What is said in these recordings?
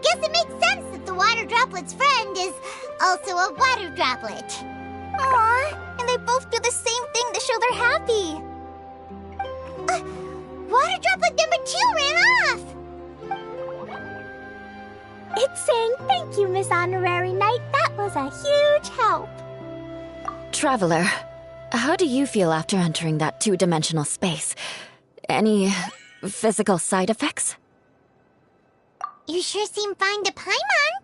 Guess it makes sense that the water droplet's friend is also a water droplet. Aww, and they both do the same thing to show they're happy. Water droplet number 2 ran off! It's saying thank you, Miss Honorary Knight. That was a huge help. Traveler, how do you feel after entering that two-dimensional space? Any physical side effects? You sure seem fine to Paimon.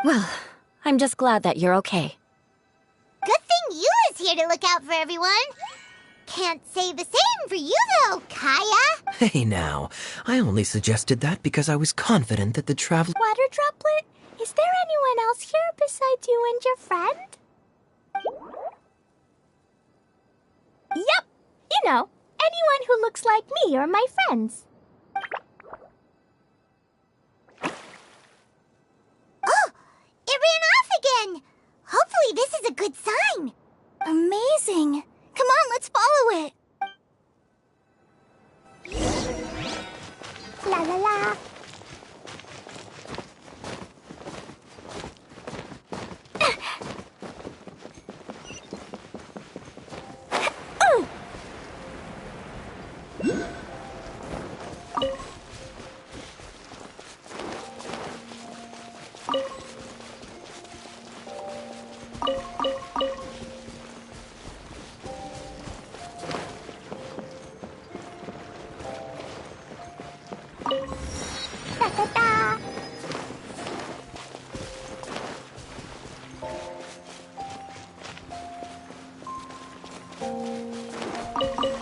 Well, I'm just glad that you're okay. Good thing you is here to look out for everyone. Can't say the same for you, though, Kaya. Hey now, I only suggested that because I was confident that the traveler— Water Droplet, is there anyone else here besides you and your friend? Yep, you know, anyone who looks like me or my friends. Oh, it ran off again. Hopefully this is a good sign. Amazing. Come on, let's follow it. La la la.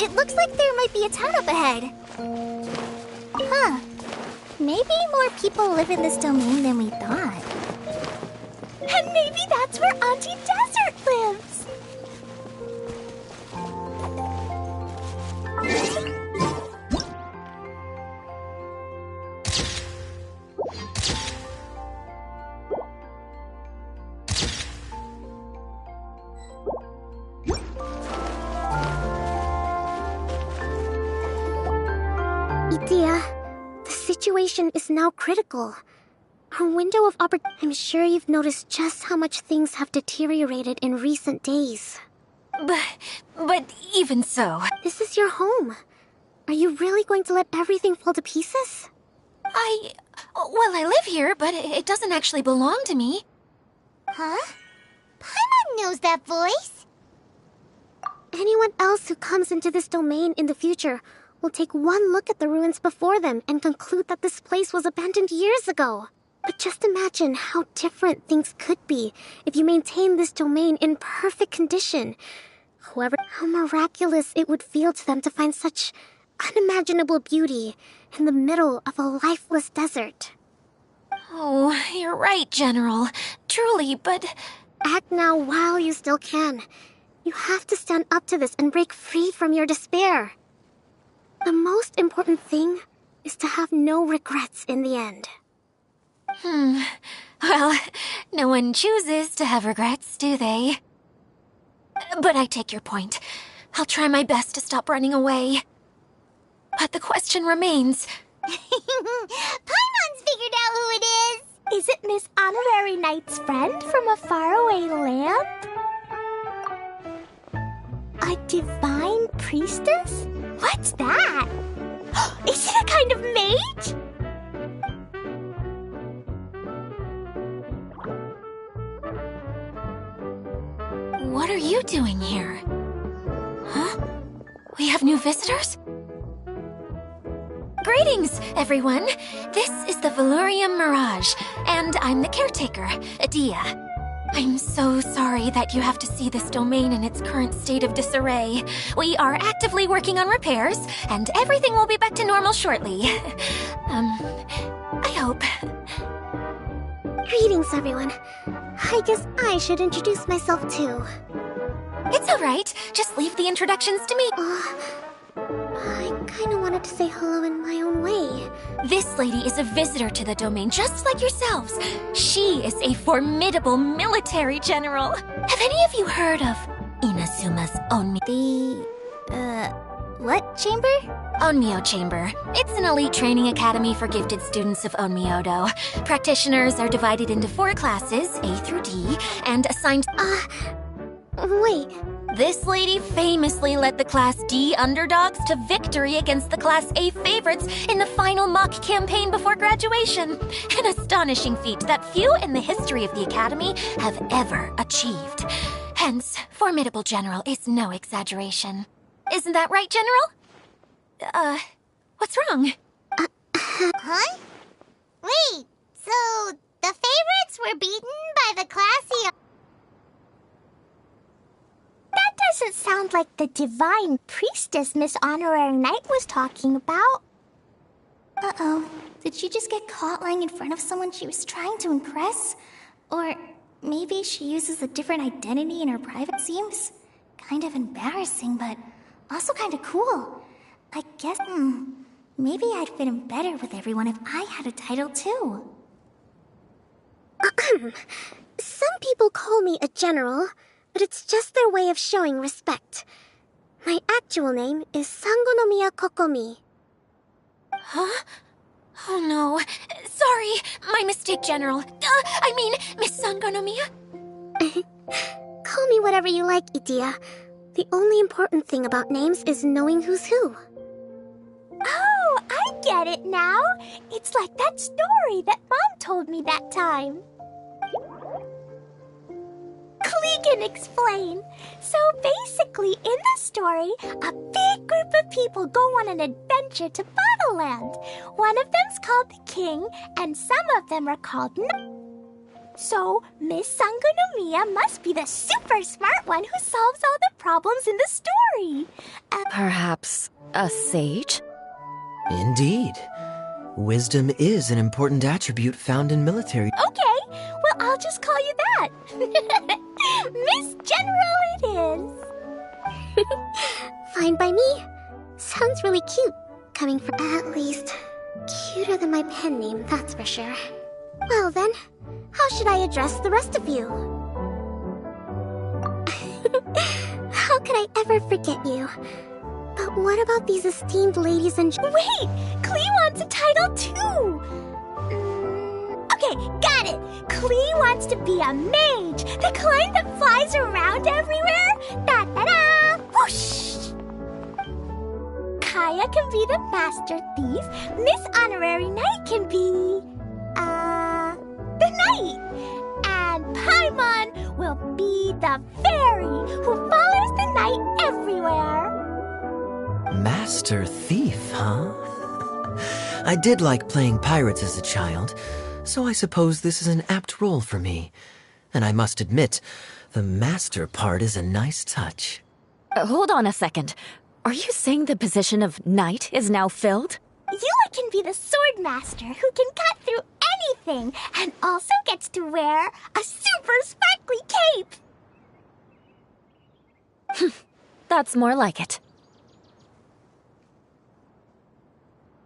It looks like there might be a town up ahead. Huh. Maybe more people live in this domain than we thought. And maybe that's where Auntie Desert lives. Idea, the situation is now critical. Our window of opportunity. I'm sure you've noticed just how much things have deteriorated in recent days. But even so... This is your home. Are you really going to let everything fall to pieces? Well, I live here, but it doesn't actually belong to me. Huh? Paimon knows that voice. Anyone else who comes into this domain in the future will take one look at the ruins before them and conclude that this place was abandoned years ago. But just imagine how different things could be if you maintain this domain in perfect condition. However, how miraculous it would feel to them to find such unimaginable beauty in the middle of a lifeless desert. Oh, you're right, General. Truly, but... Act now while you still can. You have to stand up to this and break free from your despair. The most important thing is to have no regrets in the end. Well, no one chooses to have regrets, do they? But I take your point. I'll try my best to stop running away. But the question remains... Paimon's figured out who it is! Is it Miss Honorary Knight's friend from a faraway land? A divine priestess? What's that? Is it a kind of mage? What are you doing here? Huh? We have new visitors? Greetings, everyone! This is the Valurium Mirage, and I'm the caretaker, Adia. I'm so sorry that you have to see this domain in its current state of disarray. We are actively working on repairs, and everything will be back to normal shortly. I hope. Greetings, everyone. I guess I should introduce myself too. It's alright. Just leave the introductions to me. I kinda wanted to say hello in my own way. This lady is a visitor to the domain, just like yourselves. She is a formidable military general. Have any of you heard of Inazuma's own What chamber? Onmyo Chamber. It's an elite training academy for gifted students of Onmyodo. Practitioners are divided into 4 classes, A through D, and assigned... Wait. This lady famously led the Class D underdogs to victory against the Class A favorites in the final mock campaign before graduation. An astonishing feat that few in the history of the Academy have ever achieved. Hence, formidable general is no exaggeration. Isn't that right, General? What's wrong? Huh? Wait, so the favorites were beaten by the classy... That doesn't sound like the divine priestess Miss Honorary Knight was talking about. Uh-oh. Did she just get caught lying in front of someone she was trying to impress? Or maybe she uses a different identity in her private seems kind of embarrassing, but also kind of cool. I guess, maybe I'd fit in better with everyone if I had a title too. Some people call me a general, but it's just their way of showing respect. My actual name is Sangonomiya Kokomi. Huh? Oh no. Sorry, my mistake, General. I mean, Miss Sangonomiya. Call me whatever you like, Itia. The only important thing about names is knowing who's who. Oh, I get it now. It's like that story that Mom told me that time. Klee can explain. So basically, in the story, a big group of people go on an adventure to Bottleland. One of them's called the King, and some of them are called So, Miss Sangonomiya must be the super smart one who solves all the problems in the story. Perhaps a sage? Indeed. Wisdom is an important attribute found in military. Okay, well, I'll just call you that. Miss General it is. Fine by me. Sounds really cute, coming from at least cuter than my pen name, that's for sure. Well then, how should I address the rest of you? How could I ever forget you? But what about these esteemed ladies and... Wait! Klee wants a title too! Okay, got it! Klee wants to be a mage! The kind that flies around everywhere! Da-da-da! Whoosh! Kaya can be the master thief. Miss Honorary Knight can be... the knight! And Paimon will be the fairy who follows the knight everywhere! Master Thief, huh? I did like playing pirates as a child, so I suppose this is an apt role for me. And I must admit, the master part is a nice touch. Hold on a second. Are you saying the position of knight is now filled? Eula can be the sword master who can cut through anything and also gets to wear a super sparkly cape. That's more like it.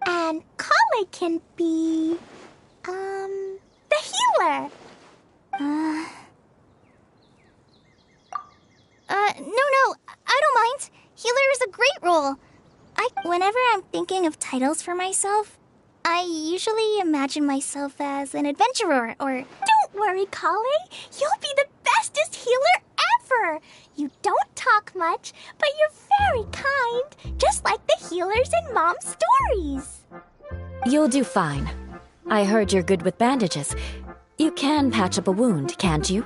And Kale can be... the healer. No, I don't mind. Healer is a great role. Whenever I'm thinking of titles for myself, I usually imagine myself as an adventurer or... Don't worry, Kale. You'll be the bestest healer ever. You don't talk much, but you're very kind, just like the healers in Mom's stories. You'll do fine. I heard you're good with bandages. You can patch up a wound, can't you?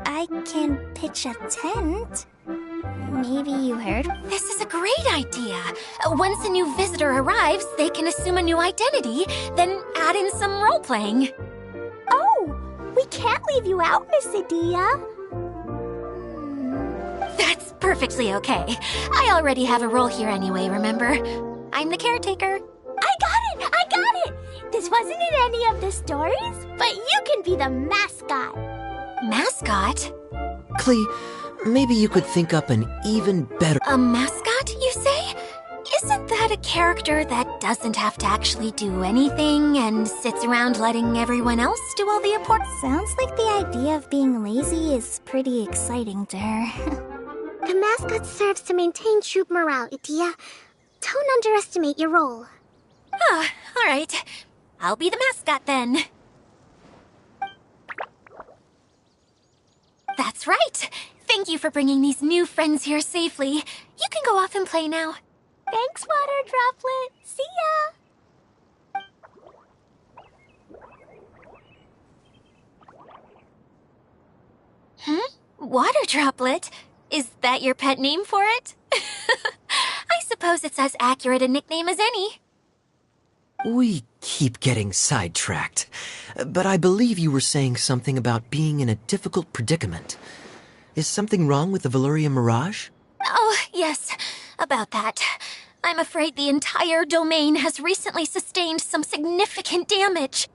I can pitch a tent. Maybe you heard? This is a great idea. Once a new visitor arrives, they can assume a new identity, then add in some role-playing. Oh, we can't leave you out, Miss Adia. That's perfectly okay. I already have a role here anyway, remember? I'm the caretaker. I got it! This wasn't in any of the stories, but you can be the mascot. Mascot? Klee, maybe you could think up an even better... A mascot, you say? Isn't that a character that doesn't have to actually do anything and sits around letting everyone else do all the important? Sounds like the idea of being lazy is pretty exciting to her. The mascot serves to maintain troop morale, Idia. Don't underestimate your role. Ah, all right. I'll be the mascot then. That's right. Thank you for bringing these new friends here safely. You can go off and play now. Thanks, Water Droplet. See ya! Water Droplet? Is that your pet name for it? I suppose it's as accurate a nickname as any. We keep getting sidetracked, but I believe you were saying something about being in a difficult predicament. Is something wrong with the Veluria Mirage? Oh, yes, about that. I'm afraid the entire domain has recently sustained some significant damage.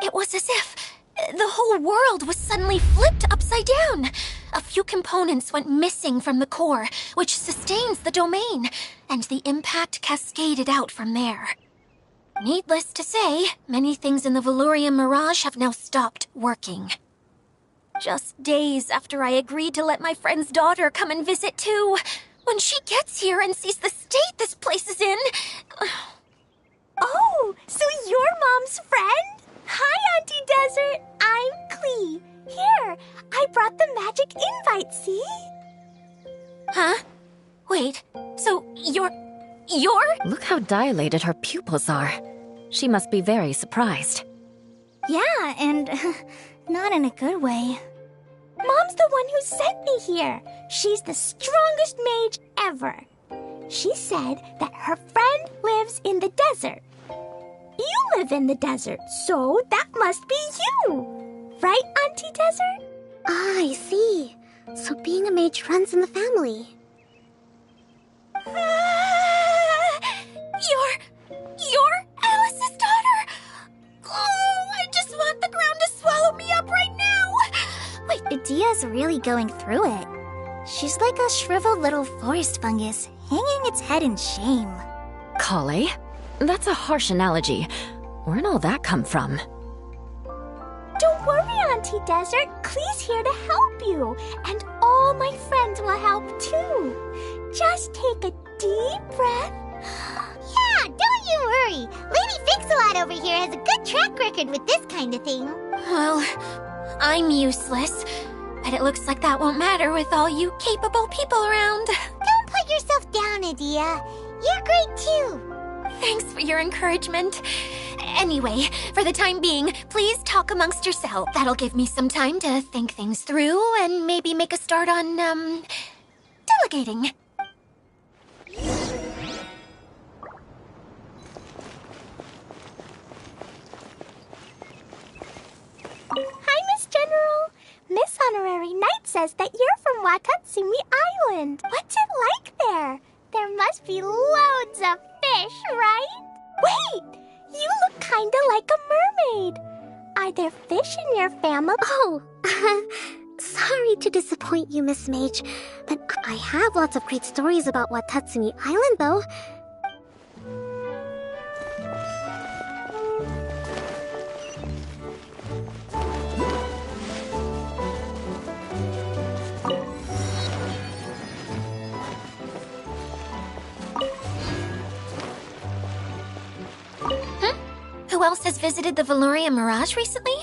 It was as if the whole world was suddenly flipped upside down. A few components went missing from the core, which sustains the domain, and the impact cascaded out from there. Needless to say, many things in the Veluria Mirage have now stopped working. Just days after I agreed to let my friend's daughter come and visit too. When she gets here and sees the state this place is in... Oh, so you're Mom's friend? Hi, Auntie Desert. I'm Klee. Here, I brought the magic invite, see? Huh? Wait, so you're... Look how dilated her pupils are. She must be very surprised. Yeah, and not in a good way. Mom's the one who sent me here. She's the strongest mage ever. She said that her friend lives in the desert. You live in the desert, so that must be you. Right, Auntie Desert? Ah, I see. So being a mage runs in the family. You're Alice's daughter? Oh, I just want the ground to swallow me up right now. Wait, Idia's really going through it. She's like a shriveled little forest fungus, hanging its head in shame. Kale? That's a harsh analogy. Where'd all that come from? Don't worry, Auntie Desert. Klee's here to help you. And all my friends will help too. Just take a deep breath. Yeah, don't you worry. Lady Fix-a-Lot over here has a good track record with this kind of thing. Well, I'm useless. But it looks like that won't matter with all you capable people around. Don't put yourself down, Idia. You're great too. Thanks for your encouragement. Anyway, for the time being, please talk amongst yourselves. That'll give me some time to think things through and maybe make a start on, delegating. Hi, Miss General. Miss Honorary Knight says that you're from Watatsumi Island. What's it like there? There must be loads of fish, right? Wait! You look kinda like a mermaid. Are there fish in your family? Oh, sorry to disappoint you, Miss Mage, but I have lots of great stories about Watatsumi Island, though. Who else has visited the Veluria Mirage recently?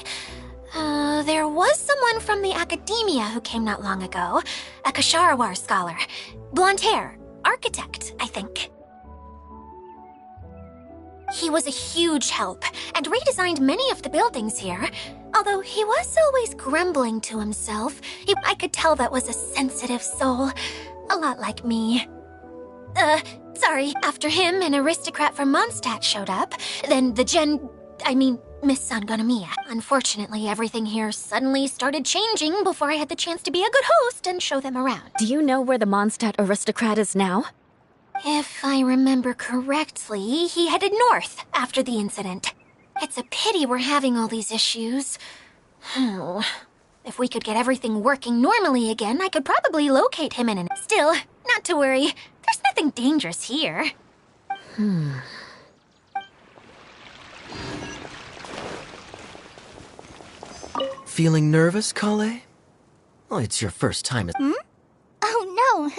There was someone from the academia who came not long ago. A Kasharawar scholar. Blonde hair. Architect, I think. He was a huge help and redesigned many of the buildings here. Although he was always grumbling to himself, I could tell that was a sensitive soul. A lot like me. Sorry, after him, an aristocrat from Mondstadt showed up. Then Miss Sangonomiya. Unfortunately, everything here suddenly started changing before I had the chance to be a good host and show them around. Do you know where the Mondstadt aristocrat is now? If I remember correctly, he headed north after the incident. It's a pity we're having all these issues. Oh, if we could get everything working normally again, I could probably locate him in an... Still, not to worry. There's nothing dangerous here. Feeling nervous, Kale? Well, it's your first time. Oh, no,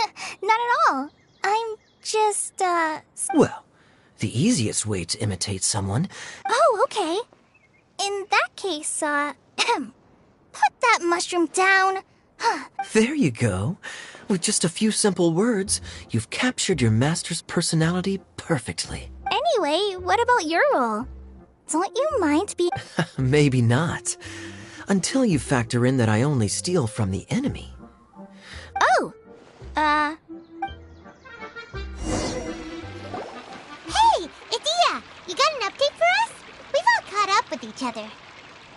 not at all. I'm just, Well, the easiest way to imitate someone. Oh, okay. In that case, put that mushroom down. There you go. With just a few simple words, you've captured your master's personality perfectly. Anyway, what about your role? Don't you mind being... Maybe not. Until you factor in that I only steal from the enemy. Oh! Hey! Idia! You got an update for us? We've all caught up with each other.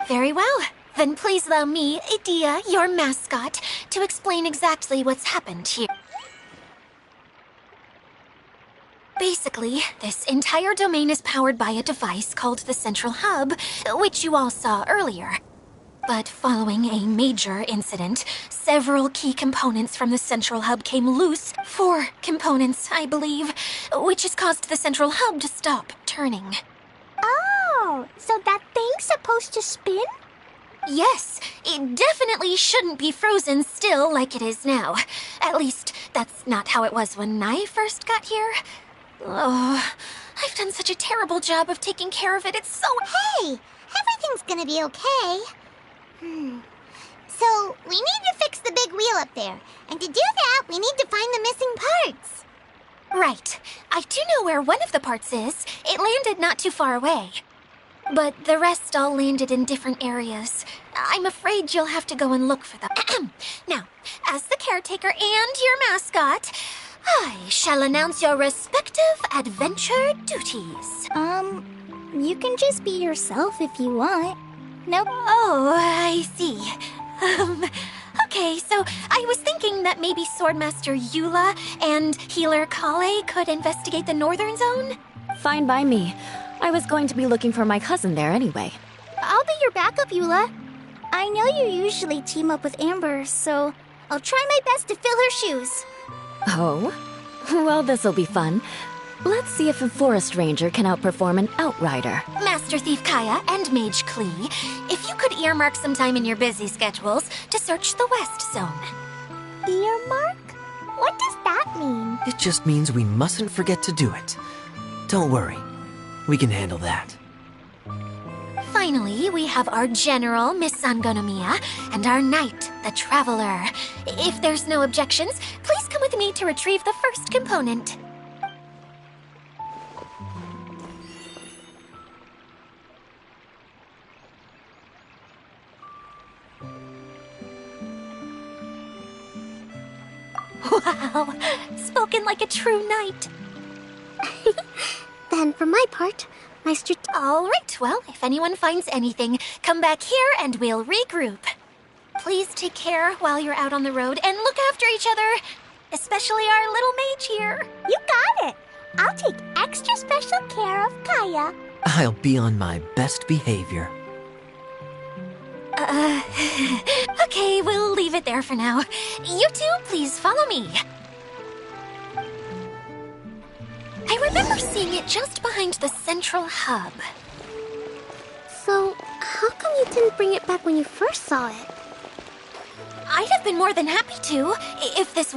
Very well. Then please allow me, Idia, your mascot, to explain exactly what's happened here. Basically, this entire domain is powered by a device called the Central Hub, which you all saw earlier. But following a major incident, several key components from the Central Hub came loose. 4 components, I believe, which has caused the Central Hub to stop turning. Oh, so that thing's supposed to spin? Yes, it definitely shouldn't be frozen still like it is now. At least, that's not how it was when I first got here. Oh, I've done such a terrible job of taking care of it. It's so... Hey, everything's gonna be okay. So, we need to fix the big wheel up there. And to do that, we need to find the missing parts. Right. I do know where one of the parts is. It landed not too far away. But the rest all landed in different areas. I'm afraid you'll have to go and look for them. Now, as the caretaker and your mascot, I shall announce your respective adventure duties. You can just be yourself if you want. Nope. Oh, I see. Okay, so I was thinking that maybe Swordmaster Eula and Healer Kale could investigate the northern zone? Fine by me. I was going to be looking for my cousin there anyway. I'll be your backup, Eula. I know you usually team up with Amber, so I'll try my best to fill her shoes. Oh? Well, this'll be fun. Let's see if a forest ranger can outperform an outrider. Master Thief Kaya and Mage Klee, if you could earmark some time in your busy schedules to search the west zone. Earmark? What does that mean? It just means we mustn't forget to do it. Don't worry. We can handle that. Finally, we have our general, Miss Sangonomiya, and our knight, the Traveler. If there's no objections, please come with me to retrieve the first component. Wow, spoken like a true knight. Then, for my part, my All right, well, if anyone finds anything, come back here and we'll regroup. Please take care while you're out on the road and look after each other, especially our little mage here. You got it. I'll take extra special care of Kaya. I'll be on my best behavior. Okay, we'll leave it there for now. You two, please follow me. I remember seeing it just behind the Central Hub. So, how come you didn't bring it back when you first saw it? I'd have been more than happy to, if this